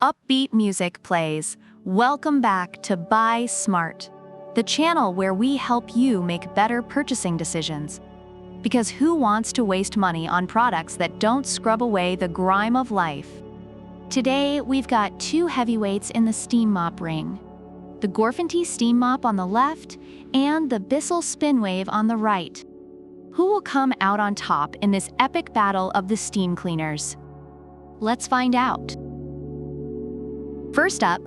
upbeat music plays, welcome back to Buy Smart, the channel where we help you make better purchasing decisions. Because who wants to waste money on products that don't scrub away the grime of life? Today, we've got two heavyweights in the steam mop ring. The GorFanty steam mop on the left and the BISSELL SpinWave on the right. Who will come out on top in this epic battle of the steam cleaners? Let's find out. First up,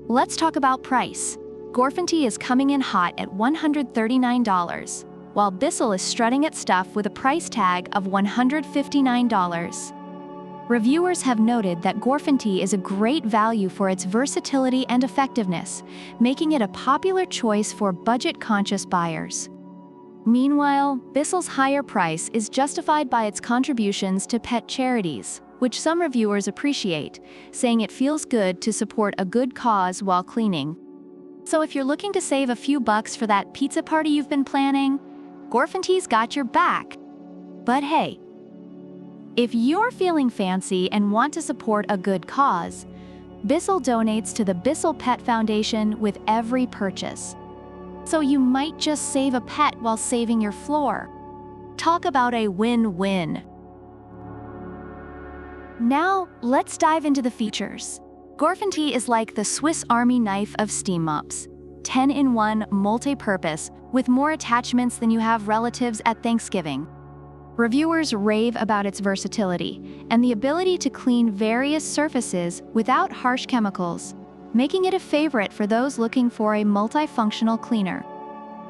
let's talk about price. GorFanty is coming in hot at $139, while BISSELL is strutting its stuff with a price tag of $159. Reviewers have noted that GorFanty is a great value for its versatility and effectiveness, making it a popular choice for budget-conscious buyers. Meanwhile, BISSELL's higher price is justified by its contributions to pet charities, which some reviewers appreciate, saying it feels good to support a good cause while cleaning. So if you're looking to save a few bucks for that pizza party you've been planning, GorFanty's got your back. But hey, if you're feeling fancy and want to support a good cause, BISSELL donates to the BISSELL Pet Foundation with every purchase. So you might just save a pet while saving your floor. Talk about a win-win. Now, let's dive into the features. GorFanty is like the Swiss Army knife of steam mops. 10-in-1 multi-purpose, with more attachments than you have relatives at Thanksgiving. Reviewers rave about its versatility and the ability to clean various surfaces without harsh chemicals, making it a favorite for those looking for a multifunctional cleaner.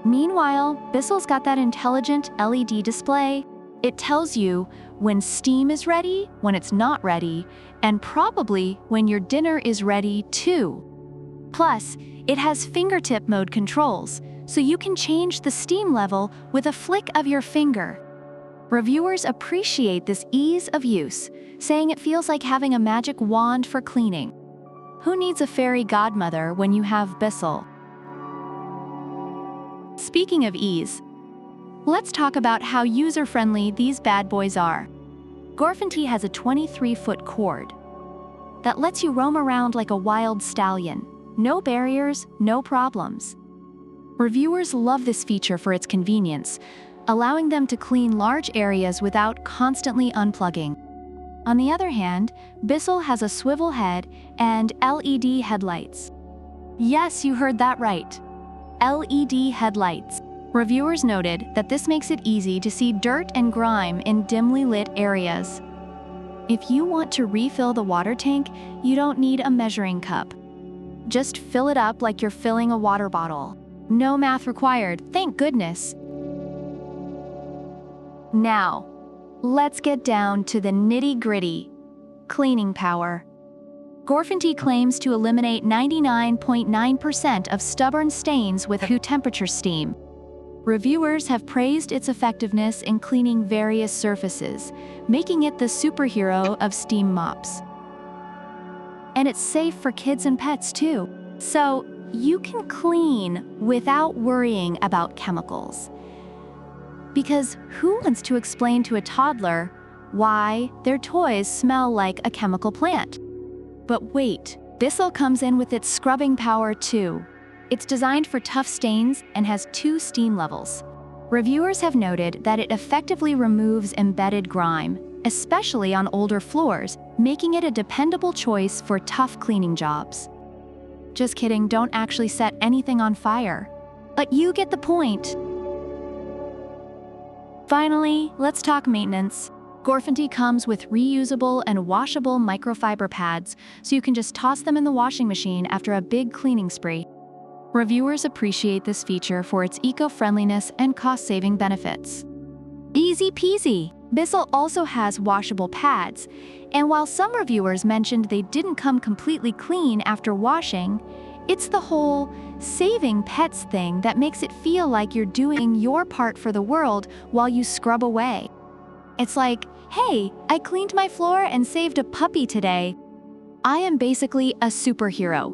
Meanwhile, BISSELL's got that intelligent LED display. It tells you when steam is ready, when it's not ready, and probably when your dinner is ready too. Plus, it has fingertip mode controls, so you can change the steam level with a flick of your finger. Reviewers appreciate this ease of use, saying it feels like having a magic wand for cleaning. Who needs a fairy godmother when you have BISSELL? Speaking of ease, let's talk about how user-friendly these bad boys are. GorFanty has a 23-foot cord that lets you roam around like a wild stallion. No barriers, no problems. Reviewers love this feature for its convenience, allowing them to clean large areas without constantly unplugging. On the other hand, BISSELL has a swivel head and LED headlights. Yes, you heard that right. LED headlights. Reviewers noted that this makes it easy to see dirt and grime in dimly lit areas. If you want to refill the water tank, you don't need a measuring cup. Just fill it up like you're filling a water bottle. No math required, thank goodness. Now, let's get down to the nitty-gritty. Cleaning power. GorFanty claims to eliminate 99.9% of stubborn stains with temperature steam. Reviewers have praised its effectiveness in cleaning various surfaces, making it the superhero of steam mops. And it's safe for kids and pets too, so you can clean without worrying about chemicals. Because who wants to explain to a toddler why their toys smell like a chemical plant? But wait, BISSELL comes in with its scrubbing power too. It's designed for tough stains and has 2 steam levels. Reviewers have noted that it effectively removes embedded grime, especially on older floors, making it a dependable choice for tough cleaning jobs. Just kidding, don't actually set anything on fire. But you get the point. Finally, let's talk maintenance. GorFanty comes with reusable and washable microfiber pads, so you can just toss them in the washing machine after a big cleaning spree. Reviewers appreciate this feature for its eco-friendliness and cost-saving benefits. Easy peasy! BISSELL also has washable pads, and while some reviewers mentioned they didn't come completely clean after washing, it's the whole saving pets thing that makes it feel like you're doing your part for the world while you scrub away. It's like, hey, I cleaned my floor and saved a puppy today. I am basically a superhero.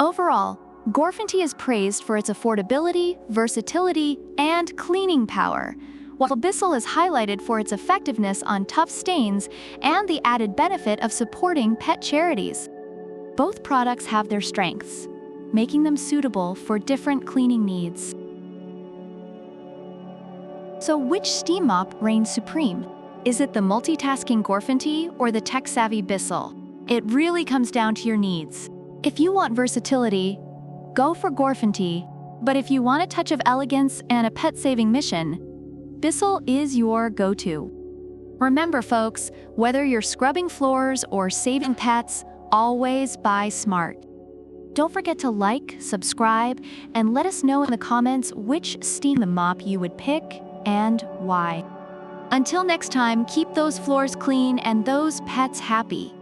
Overall, GorFanty is praised for its affordability, versatility, and cleaning power, while BISSELL is highlighted for its effectiveness on tough stains and the added benefit of supporting pet charities. Both products have their strengths, making them suitable for different cleaning needs. So which steam mop reigns supreme? Is it the multitasking GorFanty or the tech-savvy BISSELL? It really comes down to your needs. If you want versatility, go for GorFanty. But if you want a touch of elegance and a pet-saving mission, BISSELL is your go-to. Remember folks, whether you're scrubbing floors or saving pets, always buy smart. Don't forget to like, subscribe, and let us know in the comments which steam mop you would pick and why. Until next time, keep those floors clean and those pets happy.